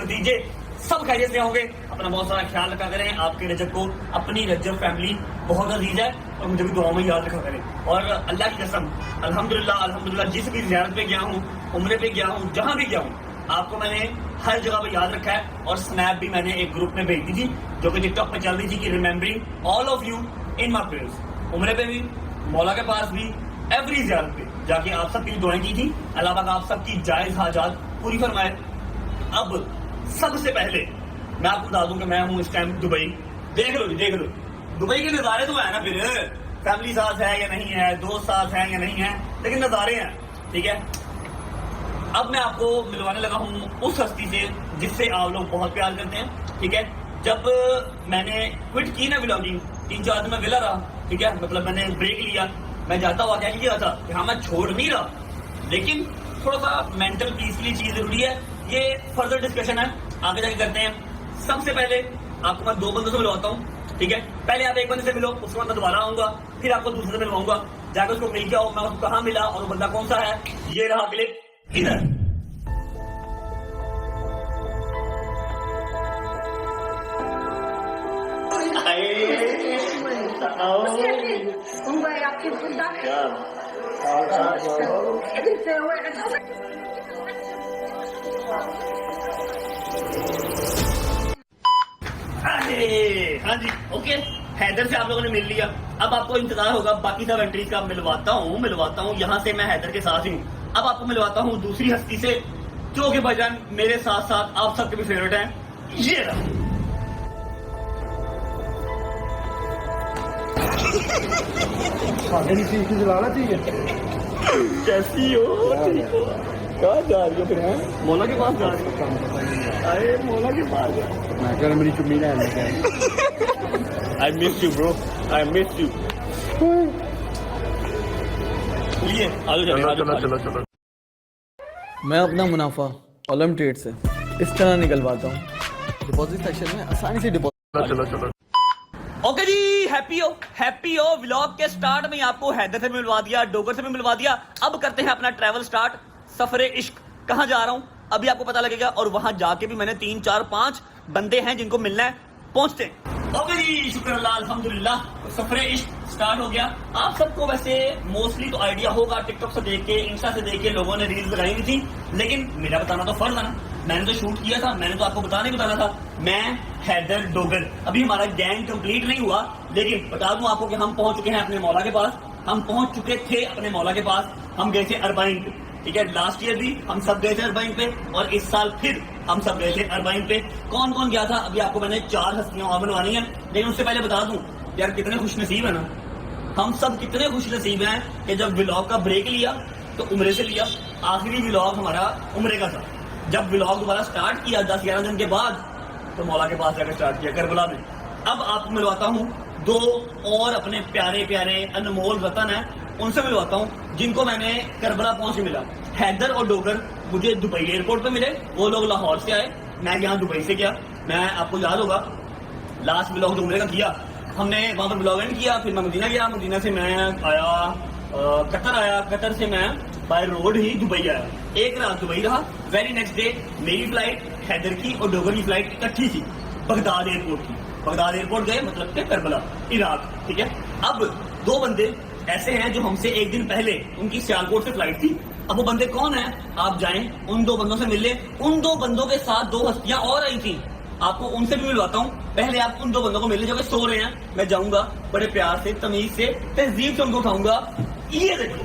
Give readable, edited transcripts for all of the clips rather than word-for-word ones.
दीजिए। सब खैरियत से होंगे, अपना बहुत सारा ख्याल रखा करें। आपके रजब को अपनी रजब फैमिली बहुत अजीज है और मुझे भी दुआ में याद रखा करें। और अल्लाह की कसम अल्हम्दुलिल्लाह जिस भी ज़ियारत पे गया हूँ, उम्रे पे गया हूँ, जहाँ भी गया हूँ, आपको मैंने हर जगह पे याद रखा है। और स्नैप भी मैंने एक ग्रुप में भेज दी थी जो कि टिकटॉक पे चल रही थी कि remembering all of you in my prayers. उम्रे पे भी, मौला के पास भी, एवरी ज़ियारत पे जाके आप सबकी दुआएं की थी। अल्लाह पाक आप सबकी जायज़ हाजात पूरी फरमाए। अब सबसे पहले मैं आपको बता दूं कि मैं हूं इस टाइम दुबई। देख लो दुबई के नज़ारे तो है ना, फिर फैमिली साथ है या नहीं है, दोस्त साथ है या नहीं है, लेकिन नज़ारे हैं, ठीक है। अब मैं आपको मिलवाने लगा हूं उस हस्ती से जिससे आप लोग बहुत प्यार करते हैं, ठीक है। जब मैंने क्विट की ना व्लॉगिंग, 3-4 दिन में विला रहा, ठीक है, मतलब मैंने ब्रेक लिया। मैं जाता हुआ क्या किया था कि हाँ मैं छोड़ नहीं रहा, लेकिन थोड़ा सा मेंटल पीस के लिए चीज जरूरी है। ये फर्दर डिस्कशन है, आगे जाके करते हैं। सबसे पहले आपको मैं 2 बंदों से मिलवाता हूँ, ठीक है। पहले आप एक बंदे से मिलो, उसके बाद मैं दोबारा आऊंगा, फिर आपको दूसरे से मिलवाऊंगा। जाकर उसको मिल जाओ, मैं उसको कहाँ मिला और वो बंदा कौन सा है। ये रहा क्लिप इधर। हाँ जी, ओके। हैदर से आप लोगों ने मिल लिया। अब आपको इंतजार होगा बाकी सब एंट्रीज का। मिलवाता हूँ। यहाँ से मैं हैदर के साथ ही हूँ। अब आपको मिलवाता हूँ दूसरी हस्ती से जो कि भाईजान मेरे साथ साथ आप सबके भी फेवरेट हैं। ये रहा। जलाना चाहिए। कैसी हो? ठीक हो? कहाँ जा रही हो फिर? है मौला के पास जा रही हो? अरे मौला के पास जा। मैं कह रहा मेरी चुम्मी ना I miss you bro, I miss you। लिए चलो। मैं अपना मुनाफा ओलम ट्रेड से इस तरह निकलवाता हूँ। डिपॉजिट सेक्शन में आसानी से डिपॉजिट। ओके जी, हैप्पी हो। व्लॉग के स्टार्ट में आपको हैदर से मिलवा दिया, डोगर से भी मिलवा दिया। अब करते हैं अपना ट्रैवल स्टार्ट। सफरे इश्क। कहाँ जा रहा हूँ अभी आपको पता लगेगा, और वहां जाके भी मैंने 3, 4, 5 बंदे हैं जिनको मिलना है। पहुंचते हैं। ओके जी, शुक्र अल्लाह अल्हम्दुलिल्लाह, सफरे इश्क स्टार्ट हो गया। आप सबको वैसे मोस्टली तो आइडिया होगा, टिकटॉक से देख के, इंस्टा से देख के लोगों ने रील्स लगाई हुई थी, लेकिन मेरा बताना तो फर्ज है ना। मैंने तो शूट किया था, मैंने तो आपको बताना था। मैं हैदर डोगर, अभी हमारा गैंग कंप्लीट नहीं हुआ, लेकिन बता दूं आपको कि हम पहुंच चुके हैं अपने मौला के पास। हम पहुंच चुके थे अपने मौला के पास। हम गए थे अरबाइन पे, ठीक है। लास्ट ईयर भी हम सब गए थे अरबाइन पे, और इस साल फिर हम सब गए थे अरबाइन पे। कौन कौन गया था अभी आपको मैंने 4 हस्तियां और बनवानी है, लेकिन उससे पहले बता दूं यार कितने खुश नसीब है ना हम सब, कितने खुश नसीब हैं कि जब व्लॉग का ब्रेक लिया तो उम्रे से लिया। आखिरी व्लॉग हमारा उम्रे का था। जब व्लॉग दोबारा स्टार्ट किया 10-11 दिन के बाद, तो मौला के पास जाकर स्टार्ट किया करबला में। अब आपको मिलवाता हूँ 2 और अपने प्यारे प्यारे अनमोल रतन है, उनसे मिलवाता हूँ जिनको मैंने करबला पहुंच के मिला। हैदर और डोगर मुझे दुबई एयरपोर्ट पे मिले, वो लोग लाहौर से आए, मैं यहाँ दुबई से गया। मैं आपको याद होगा लास्ट व्लॉग जो उम्रे का किया, हमने वहाँ पर व्लॉग एंड किया, फिर मैं मदीना गया, मदीना से मैं आया कतर आया, कतर से मैं बाय रोड ही दुबई आया। एक रात दुबई रहा। वेरी नेक्स्ट डे मेरी फ्लाइट, हैदर की और डोगर की फ्लाइट इकट्ठी थी बगदाद एयरपोर्ट की। बगदाद एयरपोर्ट गए, मतलब के करबला इराक, ठीक है। अब 2 बंदे ऐसे हैं जो हमसे एक दिन पहले उनकी सियालकोट से फ्लाइट थी। अब वो बंदे कौन है, आप जाएं उन 2 बंदों से मिल ले। उन 2 बंदों के साथ 2 हस्तियां और आई थी, आपको उनसे भी मिलवाता हूँ। पहले आप उन 2 बंदों को मिल ले जो कि सो रहे हैं। मैं जाऊंगा बड़े प्यार से, तमीज से, तहजीब से उनको उठाऊंगा। ये देखो।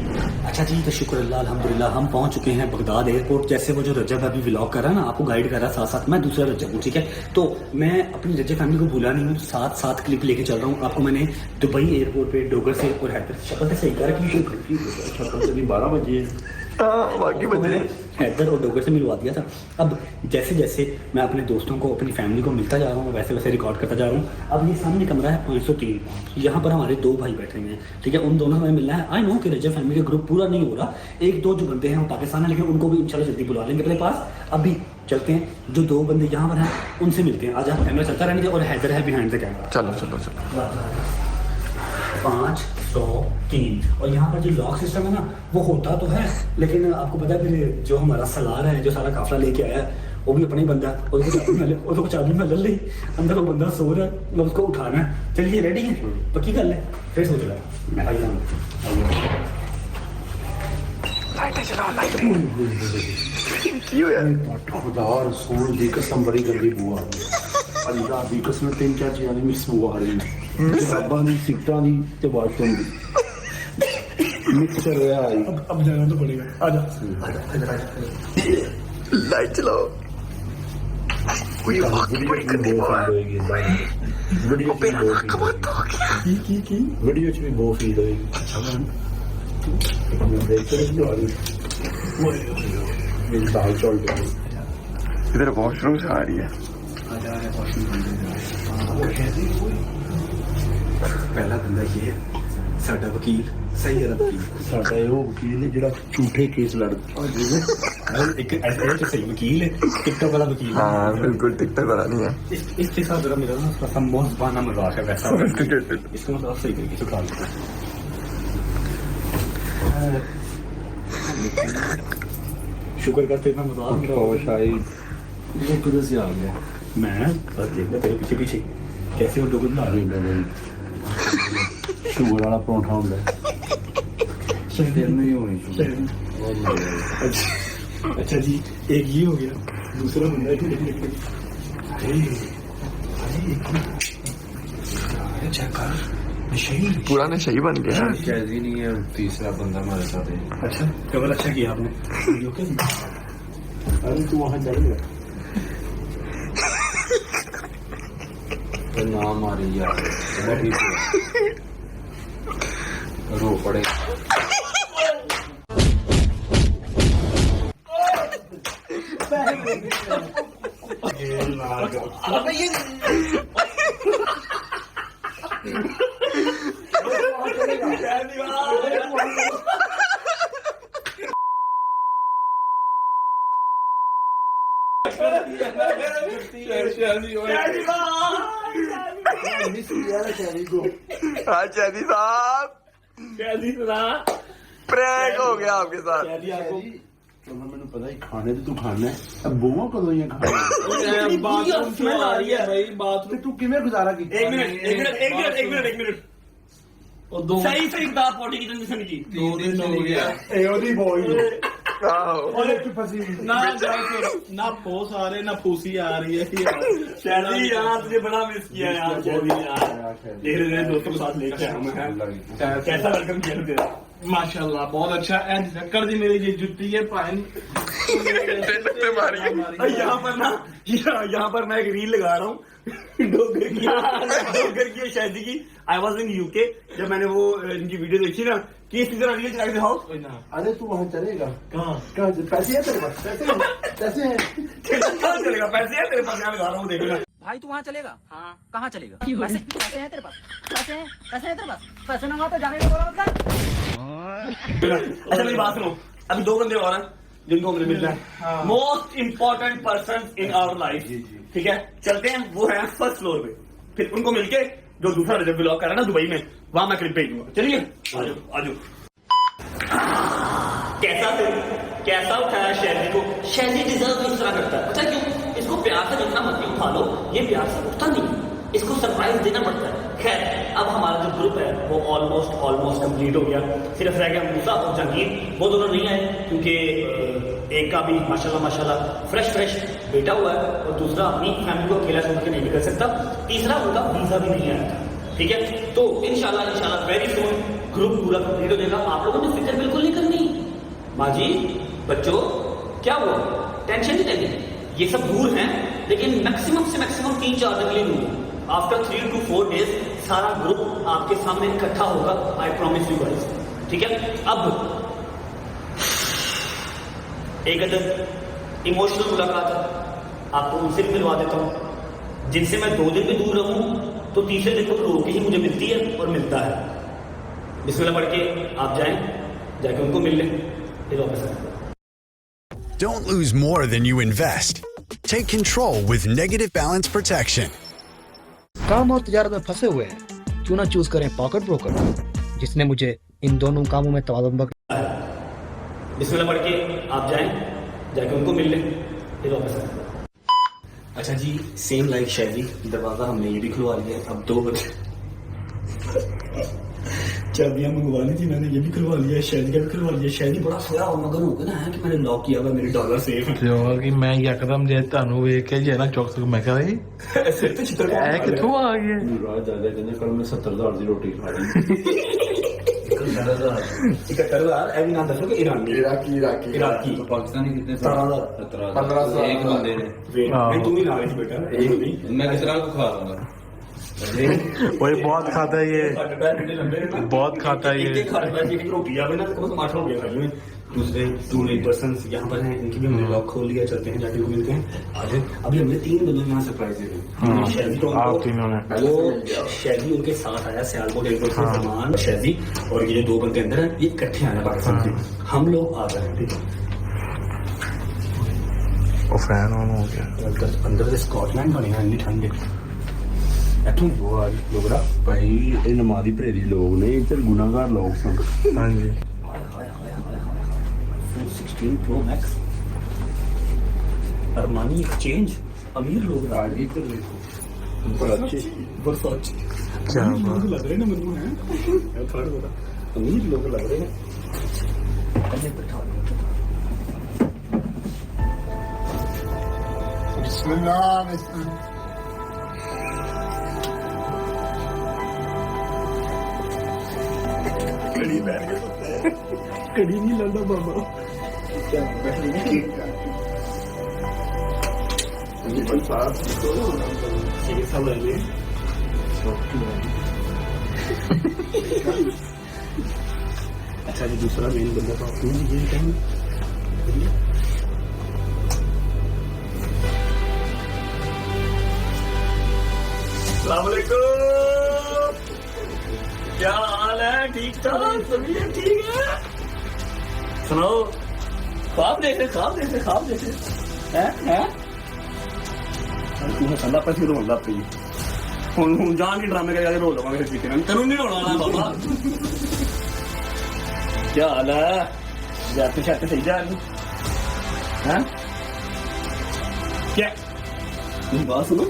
अच्छा जी, तो शुक्र अल्लाह अल्हम्दुलिल्लाह हम पहुंच चुके हैं बगदाद एयरपोर्ट। जैसे वो जो रजब अभी व्लॉग कर रहा है ना, आपको गाइड कर रहा है, साथ साथ मैं दूसरा रजब हूँ, ठीक है। तो मैं अपनी रजब फैमिली को भूला नहीं हूँ, साथ क्लिप लेके चल रहा हूँ। आपको मैंने दुबई एयरपोर्ट पे डोगर से और हैदर से शक्ल से सही कर रखी 12 बजे बाकी बजे हैदर और डोगर से मिलवा दिया था। अब जैसे जैसे मैं अपने दोस्तों को, अपनी फैमिली को मिलता जा रहा हूँ, वैसे वैसे रिकॉर्ड करता जा रहा हूँ। अब ये सामने कमरा है 503, यहाँ पर हमारे 2 भाई बैठे हुए हैं, ठीक है। उन दोनों से हमें मिलना है। आई नो कि रजब फैमिली का ग्रुप पूरा नहीं हो रहा, 1-2 जो बंदे हैं वो पाकिस्तान है, लेकिन उनको भी इंशाल्लाह जल्दी बुला लेंगे अपने पास। अभी चलते हैं, जो 2 बंदे यहाँ पर हैं उनसे मिलते हैं। आजा, कैमरा चलता रहने दे, और हैदर है बिहाइंड द कैमरा। चलो 503। और यहाँ पर जो लॉक सिस्टम है ना, वो होता तो है, लेकिन आपको पता है फिर जो हमारा सलार है, जो सारा काफिला लेके आया है, वो भी अपना ही बंदा है, उसको चाबी मैं ले ली, अंदर वो बंदा सो रहा है, मैं उसको उठाना है। चलिए रेडी है, पक्की गल है, फिर सोच रहा मैं आई खुदा रसूल दी कसम बड़ी गंदी बू आ रही अल्लाह दी कसम 3-4 चीज़ां दी मिक्स बू आ रही किताबां दी सिगटां दी ते वाशरूम दी मिक्स कर रहा है। अब जाना तो पड़ेगा, आजा लाइट चलाओ कोई बड़ी गंदी बात होएगी वीडियो पे की वीडियो च भी बहुत फील होएगी। अच्छा मैं देख रही हूँ मेरी दाल चल रही इधर वॉशरूम से आ रही है। पहला बंदा ये साडा वकील सही है वकील साडा वो वकील है जिहड़ा झूठे केस लड़दा एक ऐसे तो सही वकील है, टिकटॉक वाला वकील। हाँ बिल्कुल टिकटॉक वाला नहीं है। इसके साथ जरा मेरा ना थोड़ा सा मोस्ट बहाना मजाक है वैसा, इसको मैं थोड़ा सही तरीके से उठा लेता शुक्र करते इतना मजाक और शायद ये किधर से आ गया। मैं बस देखना तेरे पीछे पीछे कैसे वो लोग ला रहे हैं। शुगर वाला परोठा होता है फिर नहीं होनी अच्छा जी, एक ये हो गया, दूसरा बंदा पूरा नशा ही बन गया। कैदी नहीं है तीसरा बंदा हमारे साथ है। अच्छा खबर अच्छा किया आपने। अरे तू वहाँ चल गया ना मारी यार ठीक है रो पड़े। हाँ चैदी साहब प्रैंक हो गया आपके साथ। मैंने पता ही खाने तो तू खाना है अब बुआ कदों ही खाना स्मेल आ रही है भाई बाथरूम। तू किवें गुजारा की। एक मिनट और दो सही सही बात पॉटी किचन की सुनी जी। 2 दिन हो गया ए ओदी बॉय और एक फंसी ना ना फोस आ रहे ना फूसी आ रही है शैली यार तुझे बड़ा मिस किया यार शैली यार। धीरे धीरे दोस्तों के साथ लेके आया मैं। कैसा वेलकम किया तेरा? माशाल्लाह बहुत अच्छा। एंड कर दी मेरी ये जुत्ती है पाइन यहाँ पर ना यहाँ पर मैं एक रील लगा रहा हूँ डोगर की शादी की। आई वॉज इन यूके जब मैंने वो इनकी वीडियो देखी ना कि इसी तरह रील चला के दिखाओ। अरे तू वहाँ चलेगा कहाँ पैसे है तेरे पास पैसे है कहाँ चलेगा? पैसे है तेरे पास? मैं लगा रहा हूँ देखना। भाई तू वहाँ चलेगा? हाँ कहाँ चलेगा? पैसे पैसे हैं तेरे पास? पैसे हैं तेरे पास? पैसे ना हो तो जाने का बोला मतलब। अच्छा मेरी बात सुनो, अभी 2 बंदे और हैं जिनको हमने मिलना है, most important person in our life. ठीक है चलते हैं, वो है फर्स्ट फ्लोर पे, फिर उनको मिलके जो दूसरा जब ब्लॉग कर रहा है ना दुबई में, वहां मैं क्लिप भेज दूंगा। चलिए आजो कैसा उठाया शैली को। शैली डिजर्व इस तरह करता है। पता क्यों? इसको प्यार से जितना मर्जी उठा लो ये प्यार से उठता नहीं, इसको सरप्राइज देना पड़ता है। खैर अब हमारा जो ग्रुप है वो ऑलमोस्ट कंप्लीट हो गया। सिर्फ रह गया मूसा और जहांगीर, वो दोनों नहीं आए क्योंकि एक का भी माशाल्लाह फ्रेश बेटा हुआ है और दूसरा अपनी फैमिली को अकेला छोड़ के नहीं निकल सकता, तीसरा उनका वीजा भी नहीं आया था। ठीक है तो इंशाल्लाह वेरी सून ग्रुप पूरा कंप्लीट हो जाएगा। आप लोगों ने फिक्र बिल्कुल नहीं करनी। माँ जी बच्चों क्या हुआ, टेंशन नहीं लेनी, ये सब दूर हैं लेकिन मैक्सिमम से मैक्सिमम 3-4 दिन के लिए दूर। आफ्टर 3 to 4 days सारा ग्रुप आपके सामने इकट्ठा होगा। I promise you guys. ठीक है अब एक अदर इमोशनल मुलाकात है, आपको उनसे भी मिलवा देता हूँ जिनसे मैं 2 दिन भी दूर रहूं तो तीसरे दिन को रो के ही मुझे मिलती है और मिलता है। बिस्मिल्लाह पढ़ के आप जाके उनको मिल लें फिर वापस आए। Don't lose more than you invest. Take control with Negative Balance Protection. काम और तिजारत में फंसे हुए हैं, क्यों ना चूज करें पॉकेट ब्रोकर जिसने मुझे इन दोनों कामों में तवाज़ुन बिस्मिल्लाह पढ़ के आप जाके उनको मिल लें फिर वापस आए। अच्छा जी, सेम लाइक शैली, दरवाजा हमने ये भी खुलवा लिया। अब 2 बजे चाबियां मंगवा ली थी मैंने, ये भी खुलवा लिया, शैली का भी खुलवा लिया। शैली बड़ा सोया और मगन हो गया ना कि मैंने लॉक किया हुआ, मेरे डॉलर सेफ है। ਤੇ ਹੋਰ ਕੀ ਮੈਂ ਯਕਦਮ ਜੇ ਤੁਹਾਨੂੰ ਵੇਖ ਕੇ ਜੇ ਨਾ ਚੌਕ ਤੋਂ ਮੈਂ ਕਹਾਂ ਇਹ ਸਿਰ ਤੇ ਛਿੱਤਰ ਇਹ ਕਿੱਥੋਂ ਆ ਗਿਆ? ਰਾਜ ਜਾ ਕਹਿੰਦੇ ਕੱਲ ਮੈਂ 70,000 ਦੀ ਰੋਟੀ ਖਾ ਲਈ। 71,000 ਇਹ ਵੀ ਨਾ ਦੱਸੋ ਕਿ ਇਰਾਨੀ ਪਾਕਿਸਤਾਨੀ ਕਿੰਨੇ 17,000 1500 ਇੱਕ ਬੰਦੇ ਨੇ। मैं तुम ही नाराज बेटा, ये नहीं मैं किस तरह को खा रहा हूँ? ओए बहुत खाता है ये, बहुत खाता है ये। रोटी आवे ना तो 8 हो गया खाली में। दूसरे 2 पर्सन यहाँ पर हैं, इनकी भी हमने लॉक खोल लिया, चलते हैं जाके मिलते हैं आज। अभी हमने 3 बंदों यहाँ सरप्राइज दे दी। शैली तो आप तीनों ने वो शैली उनके साथ आया सियालकोट एयरपोर्ट से सामान, शैली और ये 2 बंदे अंदर हैं, ये इकट्ठे आए पाकिस्तान से। हम लोग आ गए, ठीक है। वो फैन ऑन हो गया। अंदर से स्कॉटलैंड बने हैं, इतनी ठंड इतों वो आ गई लोग भाई ये नमाजी परहेजी लोग ने, इधर गुनाहगार लोग सन। हाँ जी 16 Pro Max अरमानी एक्सचेंज, अमीर लोग आ गए। इधर देखो बरसात क्या लोग लग रहे ना मुझे हैं, थोड़ा थोड़ा अमीर लोग लग रहे हैं। अरे बैठा कड़ी नहीं लड़ना बाबा, अच्छा जी दूसरा मेन बंदा तो आपने ये कहेंगे। अस्सलामुअलैकुम, क्या हाल है? ठीक ठाक, सभी ठीक है। सुनाओ, ख्वाब देखे हैं? तू हंसदा पर रोन लग पई हुन जान के ड्रामे करके रो लवांगे फिर तरीके तेनू नहीं रोना ना बाबा। क्या हाल है? जाते शाते सही जा रही हैं? क्या बात सुनो,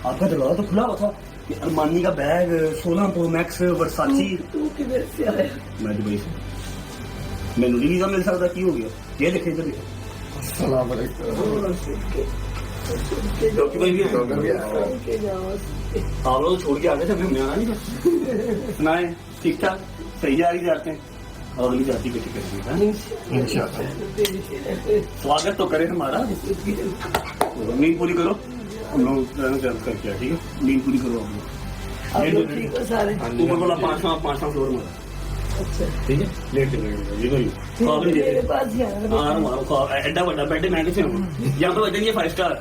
आपका दरवाजा तो खुला हुआ था कि अरमानी का बैग 16 Pro Max वर्साची। तू किधर से आया? मैं दुबई से। मैंने नहीं वीजा मिल सकता, की हो गया? ये देखे इधर देखो। अस्सलाम वालेकुम। डॉक्टर भाई भी आप लोग छोड़ के आ गए थे, हमने आना नहीं था। सुनाए ठीक ठाक सही जा रही जाते हैं और अगली जाती की टिकट है इंशाल्लाह। स्वागत तो करें हमारा, नींद पूरी करो। हम लोग करके आए, ठीक है? नींद पूरी करो आप लोग। ऊपर बोला 5वां फ्लोर में, ठीक है? लेट एड्डा बड़ा बेड मैं किसे यहाँ पे ये 5 स्टार,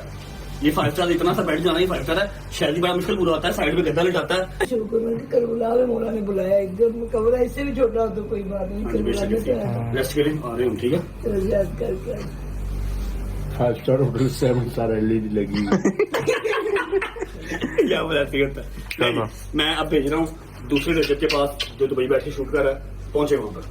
ये 5 स्टार इतना सा बैठ जाना, ये 5 स्टार है। शायद बड़ा मुश्किल पूरा होता है, साइड में गद्दा लेटाता है। कल बुलावे मौला ने बुलाया, एकदम कमरा इससे भी छोटा हो तो कोई बात नहीं, रेस्ट के लिए आ रहे हम, ठीक है? याद करके 5 स्टार होटल 7 स्टार LED लगी। क्या बताती करता है। मैं अब भेज रहा हूँ दूसरे रजत के पास जो दुबई बैठ के शूट कर रहा है, पहुंचे वहां पर।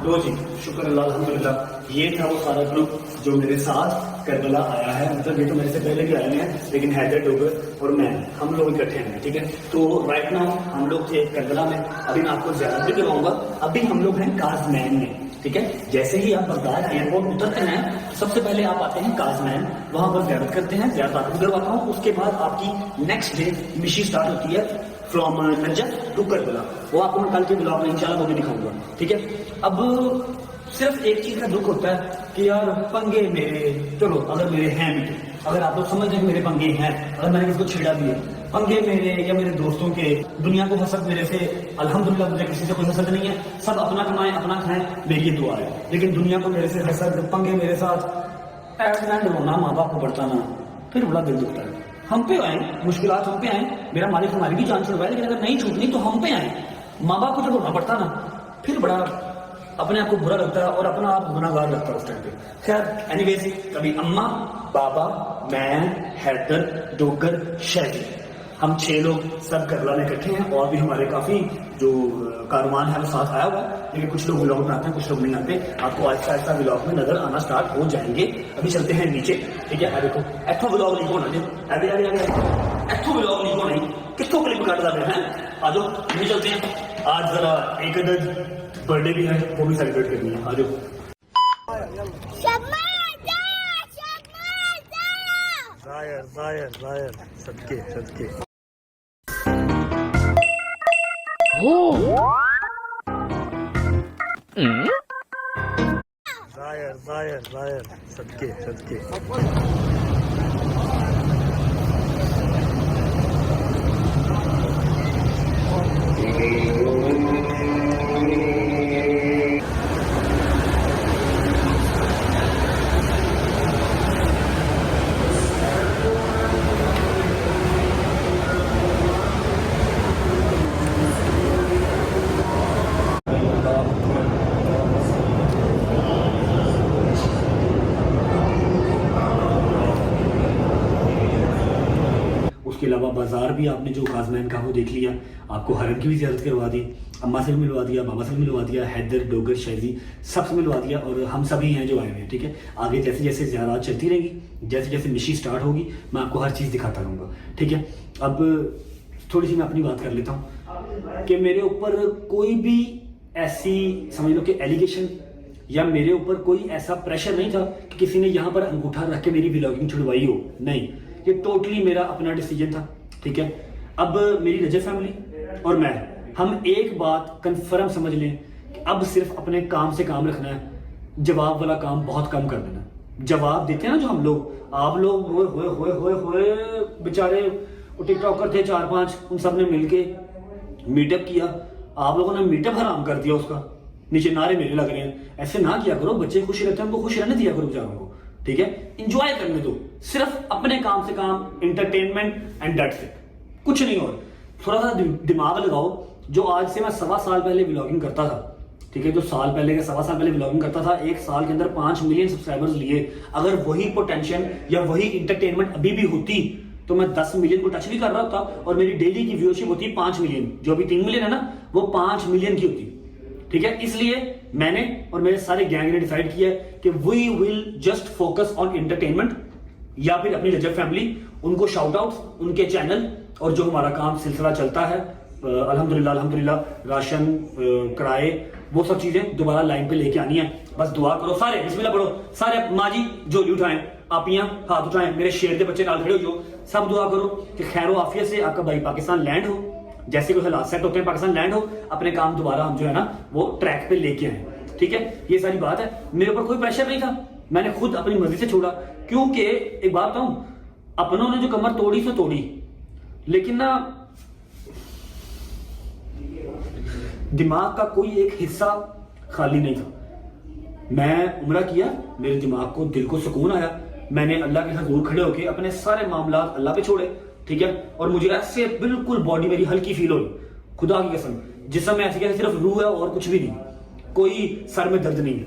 लो जी, शुक्र अल्लाह अल्हम्दुलिल्लाह। ये था वो सारा ग्रुप जो मेरे साथ करबला आया है। मतलब ये तो मेरे से पहले भी आए हैं, लेकिन हैदर डोगर और मैं हम लोग इकट्ठे हैं, ठीक है? तो राइट नाउ हम लोग थे करबला में। अभी मैं आपको ज़्यादा भी करवाऊंगा। अभी हम लोग हैं काज़मैन में, ठीक है? जैसे ही आप बगदाद एयरपोर्ट उतरते हैं, सबसे पहले आप आते हैं काज़मैन, वहां पर ज़ियारत करते हैं, ज़ियारत आपको करवाता हूँ। उसके बाद आपकी नेक्स्ट डे मिशन स्टार्ट होती है फ्रॉम नजफ टू करबला। वो आपको मैं कल के ब्लॉग में इंशाल्लाह वो भी दिखाऊंगा, ठीक है? अब सिर्फ एक चीज का दुख होता है कि यार पंगे मेरे, चलो अगर मेरे हैं भी, अगर आप लोग समझ रहे मेरे पंगे हैं, अगर मैंने किसको छेड़ा भी है, पंगे मेरे या मेरे दोस्तों के, दुनिया को हसद मेरे से, अल्हम्दुलिल्लाह मुझे किसी से कोई हसद नहीं है, सब अपना कमाएं अपना खाएं, मेरी दुआ है। लेकिन दुनिया को मेरे से हसद, पंगे मेरे साथ, एड रोना माँ बाप को बढ़ता ना, फिर बड़ा दिल दुखता है। हम पे आए, मुश्किलात हम पे आए, मेरा मालिक हमारी भी जान छुड़वाए, लेकिन अगर नहीं छूटनी तो हम पे आए। माँ बाप को जब रोना पड़ता ना, फिर बड़ा अपने आप को बुरा लगता है और अपना आप गुनाहगार लगता है उस टाइम पे। खैर एनीवेज, कभी अम्मा, बाबा, मैं, हैदर, डोगर, शैली हम 6 लोग सब करला में इकट्ठे हैं और भी हमारे काफी जो कारवान है वो साथ आया हुआ है, लेकिन कुछ लोग व्लॉग बनाते हैं, कुछ लोग नहीं आते। आपको आहिस्ता आहिस्ता व्लॉग में नजर आना स्टार्ट हो जाएंगे। अभी चलते हैं नीचे, ठीक है। देखो इथों व्लॉग नहीं होना जी, अभी अभी अभी इथों व्लॉग नहीं होना, कितों क्लिप काट रहे हैं। आ जाओ नीचे चलते हैं। आज जरा एक बर्थडे भी है, वो भी सेलिब्रेट करनी है। आ जाओ। जायर सदके जायर सदके उसके अलावा बाजार भी आपने जो काजमैन का वो देख लिया, आपको हरम की भी ज़ियारत करवा दी, अम्मा से भी मिलवा दिया, बाबा से भी मिलवा दिया, हैदर, डोगर, शैजी सबसे मिलवा दिया और हम सभी हैं जो आए हुए हैं, ठीक है। आगे जैसे जैसे ज़ियारत चलती रहेगी, जैसे जैसे मिशी स्टार्ट होगी, मैं आपको हर चीज़ दिखाता रहूँगा, ठीक है। अब थोड़ी सी मैं अपनी बात कर लेता हूँ कि मेरे ऊपर कोई भी ऐसी समझ लो कि एलिगेशन या मेरे ऊपर कोई ऐसा प्रेशर नहीं था कि किसी ने यहाँ पर अंगूठा रख के मेरी व्लॉगिंग छुड़वाई हो, नहीं, ये टोटली मेरा अपना डिसीजन था, ठीक है। अब मेरी रजब फैमिली और मैं, हम एक बात कंफर्म समझ लें कि अब सिर्फ अपने काम से काम रखना है, जवाब वाला काम बहुत कम कर देना है। जवाब देते हैं ना जो हम लोग, आप लोग होए बेचारे टिकटॉकर थे 4-5, उन सब ने मिलके मीटअप किया, आप लोगों ने मीटअप हराम कर दिया, उसका नीचे नारे मेरे लग रहे हैं। ऐसे ना किया करो, बच्चे खुश रहते हैं, उनको खुश रहने दिया करो बेचारों को, ठीक है। इंजॉय करने दो, सिर्फ अपने काम से काम, एंटरटेनमेंट एंड दैट्स इट, कुछ नहीं। और थोड़ा सा दिमाग लगाओ, जो आज से मैं 1.25 साल पहले व्लॉगिंग करता था, ठीक है, जो साल पहले के 1.25 साल पहले व्लॉगिंग करता था, 1 साल के अंदर 5 मिलियन सब्सक्राइबर्स लिए, अगर वही पोटेंशियल या वही इंटरटेनमेंट अभी भी होती तो मैं 10 मिलियन को टच भी कर रहा होता और मेरी डेली की व्यूअरशिप होती 5 मिलियन, जो अभी 3 मिलियन है ना, वो 5 मिलियन की होती, ठीक है। इसलिए मैंने और मेरे सारे गैंग ने डिसाइड किया कि we will just focus on entertainment, या फिर अपनी रजब फैमिली, उनको शाउट आउट्स, उनके चैनल और जो हमारा काम सिलसिला चलता है, अल्हम्दुलिल्लाह राशन, किराए, वो सब चीजें दोबारा लाइन पे लेके आनी है। बस दुआ करो सारे, बिस्मिल्लाह पढ़ो सारे, माँ जी झोली उठाएं, आपियां हाथ उठाएं, मेरे शेर के बच्चे नाल खड़े हो जो, सब दुआ करो कि खैर आफियत से आपका भाई पाकिस्तान लैंड हो, जैसे कोई हालात सेट होते हैं पाकिस्तान लैंड हो, अपने काम दोबारा हम जो है ना वो ट्रैक पे लेके आए, ठीक है। ये सारी बात है, मेरे ऊपर कोई प्रेशर नहीं था, मैंने खुद अपनी मर्जी से छोड़ा, क्योंकि एक बात बताऊं, अपनों ने जो कमर तोड़ी तो तोड़ी, लेकिन ना दिमाग का कोई एक हिस्सा खाली नहीं था। मैं उम्रा किया, मेरे दिमाग को, दिल को सुकून आया, मैंने अल्लाह के हजूर खड़े होके अपने सारे मामला अल्लाह पे छोड़े, ठीक है। और मुझे ऐसे बिल्कुल बॉडी मेरी हल्की फील हुई, खुदा की कसम, जिसम में ऐसे कैसे सिर्फ रूह है और कुछ भी नहीं, कोई सर में दर्द नहीं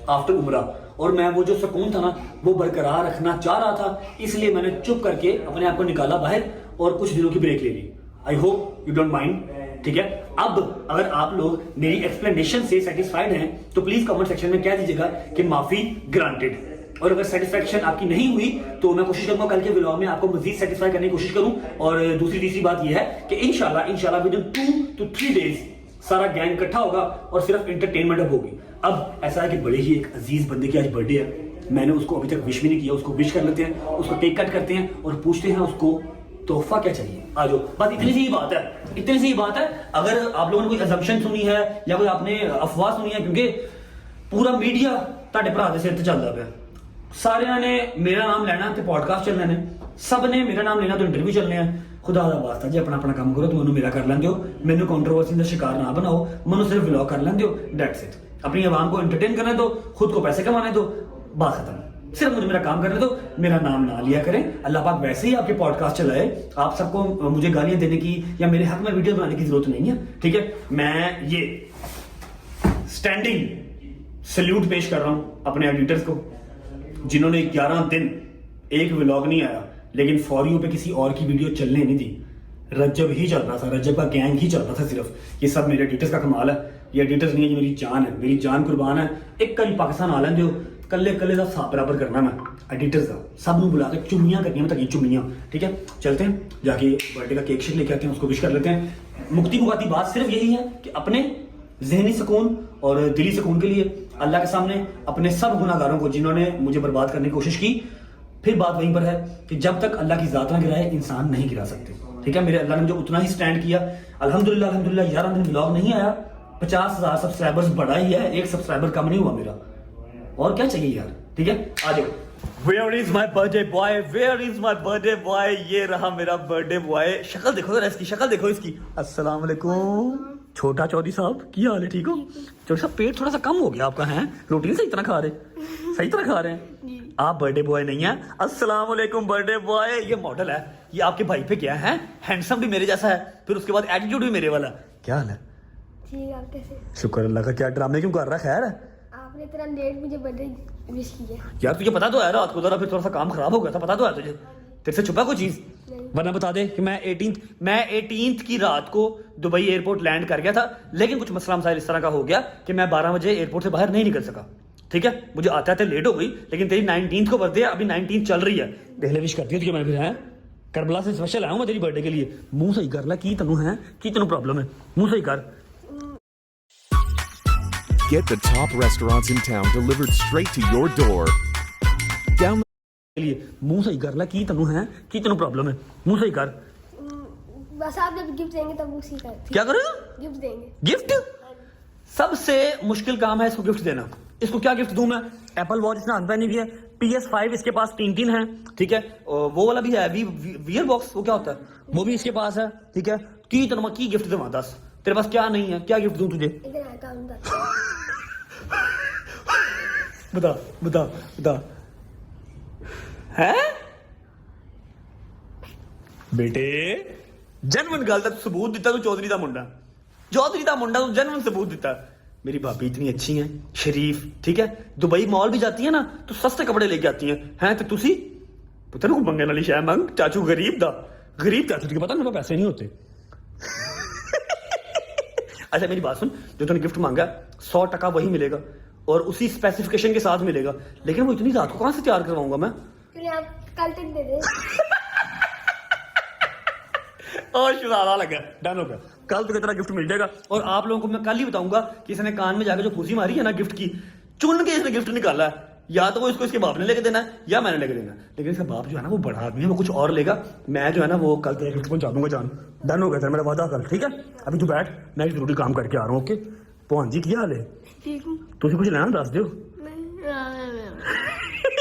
आफ्टर उम्रा। और मैं वो जो सुकून था ना वो बरकरार रखना चाह रहा था, इसलिए मैंने चुप करके अपने आप को निकाला बाहर और कुछ दिनों की ब्रेक ले ली। I hope you don't mind, ठीक है। अब अगर आप लोग मेरी एक्सप्लेनेशन से सेटिस्फाइड हैं तो प्लीज कमेंट सेक्शन में कह दीजिएगा कि माफी ग्रांटेड, और अगर सेटिस्फैक्शन आपकी नहीं हुई तो मैं कोशिश करूंगा कल के व्लॉग में आपको मजीद सेटिस्फाई करने की कोशिश करूं। और दूसरी तीसरी बात यह है कि इंशाल्लाह विद इन 2 to 3 डेज सारा गैंग इकट्ठा होगा और सिर्फ एंटरटेनमेंट अब होगी। अब ऐसा है कि बड़े ही एक अजीज बंदे की आज बर्थडे है, मैंने उसको अभी तक विश भी नहीं किया, उसको विश कर लेते हैं, उसको टेक कट करते हैं और पूछते हैं उसको तोहफा क्या चाहिए। आ जाओ, बस इतनी सी ही बात है, इतनी सी ही बात है। अगर आप लोगों ने कोई असम्पशन सुनी है या कोई आपने अफवाह सुनी है, क्योंकि पूरा मीडिया ਤੁਹਾਡੇ ਭਰਾ ਦੇ ਸਿਰ ਤੇ ਚੱਲਦਾ ਪਿਆ, ਸਾਰਿਆਂ ਨੇ ਮੇਰਾ ਨਾਮ ਲੈਣਾ ਤੇ ਪੋਡਕਾਸਟ ਚੱਲਣੇ ਨੇ, ਸਭ ਨੇ ਮੇਰਾ ਨਾਮ ਲੈਣਾ ਤੇ ਇੰਟਰਵਿਊ ਚੱਲਣੇ ਆ। खुदा दा वास्ता जी अपना अपना काम करो, तुम मेरा कर लेंगे हो, मैंने कंट्रोवर्सी का शिकार ना बनाओ, मनु सिर्फ व्लॉग कर लेंगे हो, दैट्स इट। अपनी आवाम को एंटरटेन करने दो, खुद को पैसे कमाने दो, बात खत्म। सिर्फ मुझे मेरा काम करने दो, मेरा नाम ना लिया करें। अल्लाह पाक वैसे ही आपके पॉडकास्ट चलाए, आप सबको मुझे गालियां देने की या मेरे हक में वीडियो बनाने की जरूरत नहीं है, ठीक है। मैं ये स्टैंडिंग सल्यूट पेश कर रहा हूं अपने एडिटर्स को, जिन्होंने 11 दिन एक व्लॉग नहीं आया, लेकिन फॉर यू पे किसी और की वीडियो चलने नहीं दी। रजब ही चल रहा था, रजब का गैंग ही चल रहा था सिर्फ। ये सब मेरे एडिटर्स का कमाल है। ये एडिटर्स नहीं है, ये मेरी जान है, मेरी जान कुर्बान है। एक कल पाकिस्तान आलम जो कल्ले कल्ले का साथ बराबर करना मैं एडिटर्स का सब में बुला के चुम्मियां करनी है, मतलब चुम्मियां। ठीक है, चलते हैं जाके बर्थडे का केक शेक लेके आते हैं, उसको विश कर लेते हैं। मुक्ति मुकाती बात सिर्फ यही है कि अपने जहनी सुकून और दिली सुकून के लिए अल्लाह के सामने अपने सब गुनाहगारों को जिन्होंने मुझे बर्बाद करने की कोशिश की, फिर बात वहीं पर है कि जब तक अल्लाह की जात ना गिराए इंसान नहीं गिरा सकते। ठीक है, मेरे अल्लाह ने मुझे उतना ही स्टैंड किया। अल्हम्दुलिल्लाह अल्हम्दुलिल्लाह 11 दिन ब्लॉग नहीं आया, 50,000 सब्सक्राइबर्स बढ़ा ही है, एक सब्सक्राइबर कम नहीं हुआ मेरा। और क्या चाहिए यार। ठीक है, आ जाओ। Where is my birthday boy? Where is my birthday boy? ये रहा मेरा बर्थडे बॉय। शक्ल देखो जरा इसकी, शक्ल देखो इसकी। अस्सलाम वालेकुम छोटा चौधरी साहब, की हाल है? ठीक हो चौधरी साहब? पेट थोड़ा सा कम हो गया आपका है, रोटी सही तरह खा रहे, सही तरह खा रहे हैं आप? बर्थडे बॉय नहीं है। अस्सलाम वालेकुम बर्थडे बॉय। ये मॉडल है, ये आपके भाई पे क्या है, हैंडसम भी मेरे जैसा है, फिर उसके बाद एटीट्यूड भी मेरे वाला। क्या हाल है? ठीक, आप कैसे? शुक्र अल्लाह का। क्या ड्रामे क्यों कर रहा है? खैर है? आपने इतना लेट मुझे बर्थडे विश किया यार तुझे पता तो है रात को जरा फिर थोड़ा सा काम खराब हो गया था, पता तो है तुझे? तेरे से छुपा कोई चीज? वरना बता दे कि मैं 18th की रात को दुबई एयरपोर्ट लैंड कर गया था, लेकिन कुछ मसला मसाइल इस तरह का हो गया कि मैं 12 बजे एयरपोर्ट से बाहर नहीं निकल सका। ठीक है, मुझे आते आते लेट हो गई, लेकिन तेरी 19th को बर्थडे है, अभी 19th चल रही है। पहले विश करती है तुझे मैं फिर है। करबला से स्पेशल आया हूं मैं तेरी बर्थडे के लिए। मुंह सही कर ला, की तनु है, की तनु प्रॉब्लम है, मुंह सही कर। Get the top restaurants in town delivered straight to your door. Down लिए मुंह सही कर ला, की तनु है, की तनु प्रॉब्लम है, मुंह सही कर। बस आप जब गिफ्ट देंगे तब उसी का क्या करोगे? गिफ्ट देंगे। गिफ्ट? सबसे मुश्किल काम है इसको गिफ्ट देना। इसको क्या गिफ्ट दूं मैं? एप्पल वॉच इसने अनपहनी भी है, PS5 इसके पास 3 है। ठीक है, वो वाला भी है वियर बॉक्स, वो क्या होता है, वो भी इसके पास है। ठीक है, की तनमा की गिफ्ट दूं? दस तेरे पास क्या नहीं है, क्या गिफ्ट दूं तुझे? बता बता बता। है बेटे जनवन गल का सबूत दिता तू, चौधरी का मुंडा, चौधरी का मुंडा तू जनवन सबूत दिता। मेरी भाभी इतनी अच्छी है, शरीफ। ठीक है, दुबई मॉल भी जाती है ना तो सस्ते कपड़े लेके आती हैं तो तुसी पुत्र को मंगने वाली शाय मंग। चाचू गरीब चाचू, तुझे पता मेरे पैसे नहीं होते। अच्छा मेरी बात सुन, जो तूने गिफ्ट मांगा 100% वही मिलेगा और उसी स्पेसिफिकेशन के साथ मिलेगा, लेकिन वो इतनी रात को कहां से तैयार करवाऊंगा मैं? आप कल तक दे दे। और शुरारा लगा, डन हो गया। कल तो कितना गिफ्ट मिल जाएगा। और आप लोगों को मैं कल ही बताऊंगा कि इसने कान में जाकर जो फूसी मारी है ना गिफ्ट की, चुन के इसने गिफ्ट निकाला है। या तो वो इसको इसके बाप ने लेके देना है या मैंने लेके देना है, लेकिन इसका बाप जो है ना वो बड़ा आदमी है, वो कुछ और लेगा। मैं जो है ना वो कल तेरे गिफ्ट पहुंचा दूंगा जान। डन हो गया सर, मेरा वादा कल। ठीक है, अभी तू बैठ, मैं एक जरूरी काम करके आ रहा हूँ। ओके पहुंच जी, क्या हाल है? ठीक हूँ। तुझे कुछ लेना दस दो।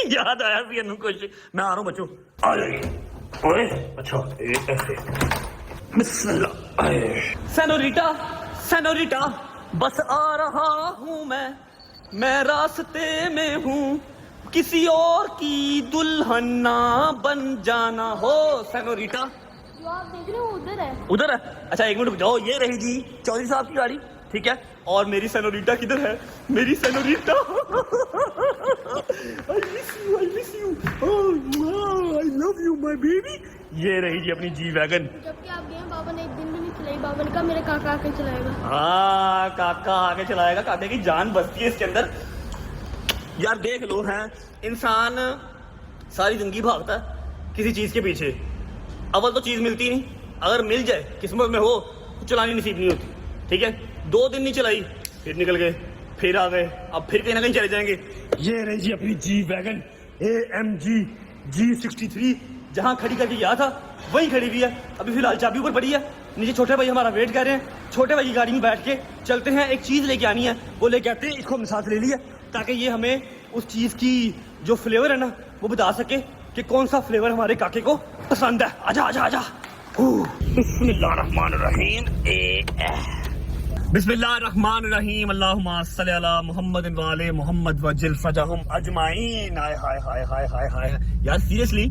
याद आया भी कुछ, मैं आ रहा हूँ बच्चों। आ जाइए। ओए अच्छा ऐसे सेनोरिटा सेनोरिटा बस आ रहा हूँ मैं रास्ते में हूँ, किसी और की दुल्हन ना बन जाना हो सेनोरिटा। जो आप देख रहे हो उधर है। उधर है? अच्छा एक मिनट रुक जाओ, ये रही जी चौधरी साहब की गाड़ी। ठीक है, और मेरी सेनोरिटा किधर है? मेरी senorita I miss you, I love you my baby। ये रही जी अपनी जी वैगन। जबकि आप गए बाबा ने एक दिन भी नहीं चलाई, बाबा ने कहा मेरे काका आके चलाएगा। हाँ काका आके चलाएगा, काके की जान बसती है इसके अंदर। यार देख लो हैं, इंसान सारी जिंदगी भागता है किसी चीज के पीछे, अव्वल तो चीज मिलती नहीं, अगर मिल जाए किस्मत में हो तो चलानी नसीब नहीं होती। ठीक है, 2 दिन नहीं चलाई फिर निकल गए, फिर आ गए, अब फिर कहीं ना कहीं चले जाएंगे। ये रही जी अपनी जी वैगन AMG G63, जहां खड़ी करके गया था वहीं खड़ी हुई है। अभी फिलहाल चाबी ऊपर पड़ी है, नीचे छोटे भाई हमारा वेट कर रहे हैं। छोटे भाई की गाड़ी में बैठ के चलते हैं, एक चीज लेके आनी है, वो लेके आते हैं। इसको हमने साथ ले लिया ताकि ये हमें उस चीज की जो फ्लेवर है ना वो बता सके कि कौन सा फ्लेवर हमारे काके को पसंद है। आजा आजा आजा। बिस्मिल्लाहिर्रहमानिर्रहीम अल्लाहुम्मा सल्ली अला मुहम्मद वाले मोहम्मद वजिल फजहुम अजमाइन। हाय हाय हाय हाय हाय हाय। यार सीरियसली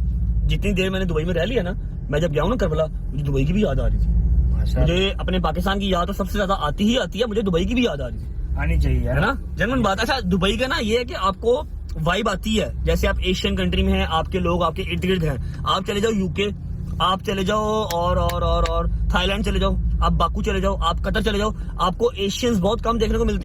जितनी देर मैंने दुबई में रह लिया ना, मैं जब गया हूँ ना करबला, मुझे दुबई की भी याद आ रही थी। मुझे अपने पाकिस्तान की याद तो सबसे ज्यादा आती है, मुझे दुबई की भी याद आ रही थी। आनी चाहिए है ना, जनरल बात। अच्छा दुबई का ना ये है कि आपको वाइब आती है, जैसे आप एशियन कंट्री में हैं, आपके लोग आपके इर्द गिर्द हैं, आप चले जाओ यूके, आप चले जाओ और थाईलैंड चले जाओ, आप बाकू चले जाओ, आप कतर चले जाओ, आपको एशियंस बहुत कम देखने को मिलते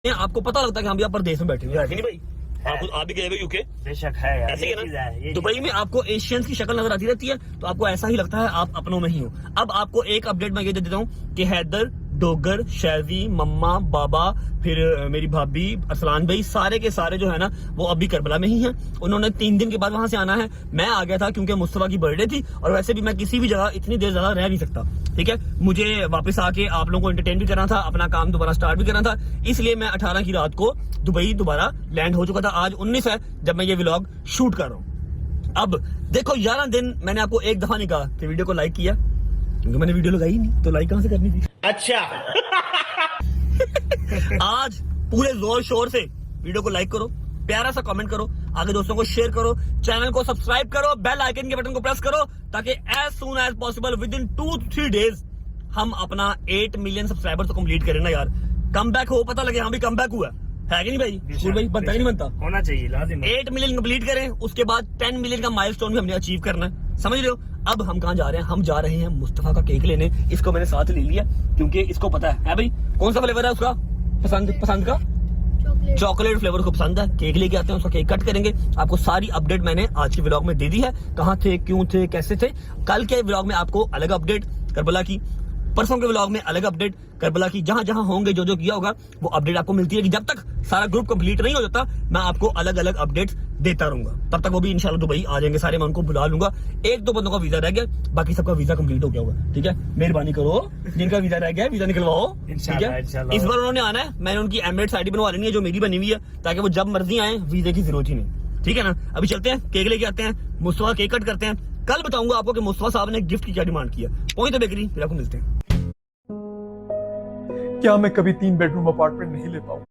हैं। आपको पता लगता है कि हम यहाँ परदेश में बैठे हुए हैं, नहीं भाई? आप भी गए हुए यूके? बेशक है यार, ऐसे ही ये है चीज़ ना? है, ये दुबई में आपको एशियंस की शक्ल नजर आती रहती है, तो आपको ऐसा ही लगता है आप अपनों में ही हो। अब आपको एक अपडेट मैं ये दे देता हूँ कि हैदर, डोगर, शैजी, मम्मा, बाबा, फिर मेरी भाभी, अरसलान भाई, सारे के सारे जो है ना वो अभी करबला में ही हैं। उन्होंने 3 दिन के बाद वहां से आना है। मैं आ गया था क्योंकि मुस्तफा की बर्थडे थी, और वैसे भी मैं किसी भी जगह इतनी देर ज्यादा रह नहीं सकता, ठीक है? मुझे वापस आके आप लोगों को एंटरटेन भी करना था, अपना काम दोबारा स्टार्ट भी करना था, इसलिए मैं 18 की रात को दुबई दोबारा लैंड हो चुका था। आज 19 है जब मैं ये व्लॉग शूट कर रहा हूँ। अब देखो 11 दिन मैंने आपको एक दफा नहीं कहा कि वीडियो को लाइक किया, क्योंकि मैंने वीडियो लगाई नहीं, तो लाइक कहां से करनी थी? अच्छा आज पूरे जोर शोर से वीडियो को लाइक करो, प्यारा सा कमेंट करो, आगे दोस्तों को शेयर करो, चैनल को सब्सक्राइब करो, बेल आइकन के बटन को प्रेस करो, ताकि as soon as possible within 2-3 days हम अपना 8 मिलियन सब्सक्राइबर तो कंप्लीट करें ना यार। कम बैक हो, पता लगे हाँ भी कम बैक हुआ है कि नहीं भाई? स्कूल भाई बनता ही नहीं बनता, होना चाहिए लाजिम। 8 मिलियन कंप्लीट करें, उसके बाद 10 मिलियन का माइलस्टोन भी हमने अचीव करना है, समझ रहे हो? अब हम कहाँ जा रहे हैं? हम जा रहे हैं मुस्तफा का केक लेने। इसको मैंने साथ ले लिया क्योंकि इसको पता है भाई कौन सा फ्लेवर है उसका पसंद का, चॉकलेट फ्लेवर को पसंद है। केक लेके आते हैं, उसका केक कट करेंगे। आपको सारी अपडेट मैंने आज के व्लॉग में दे दी है, कहाँ थे, क्यों थे, कैसे थे। कल के व्लॉग में आपको अलग अपडेट करबला की, परसों के व्लॉग में अलग अपडेट करबला की, जहां जहां होंगे जो जो किया होगा वो अपडेट आपको मिलती है कि जब तक सारा ग्रुप कंप्लीट नहीं हो जाता मैं आपको अलग अलग अपडेट्स देता रहूंगा। तब तक वो भी इंशाल्लाह दुबई आ जाएंगे सारे, मैं उनको बुला लूंगा। 1-2 बंदों का वीजा रह गया, बाकी सबका वीजा कंप्लीट हो गया होगा, ठीक है? मेहरबानी करो, जिनका वीजा रह गया वीजा निकलवाओ, ठीक है? इस बार उन्होंने आना है, मैंने उनकी एमिरेट्स आईडी बनवा लेनी है जो मेरी बनी हुई है, ताकि वो जब मर्जी आए वीजे की जरूरत ही नहीं, ठीक है ना? अभी चलते हैं, केक लेके आते हैं, मुस्तफा केक कट करते हैं। कल बताऊंगा आपको कि मुस्तफा साहब ने गिफ्ट की क्या डिमांड किया। पहुंचे बेकरी, फिर आपको मिलते हैं। क्या मैं कभी 3 बेडरूम अपार्टमेंट नहीं ले पाऊं?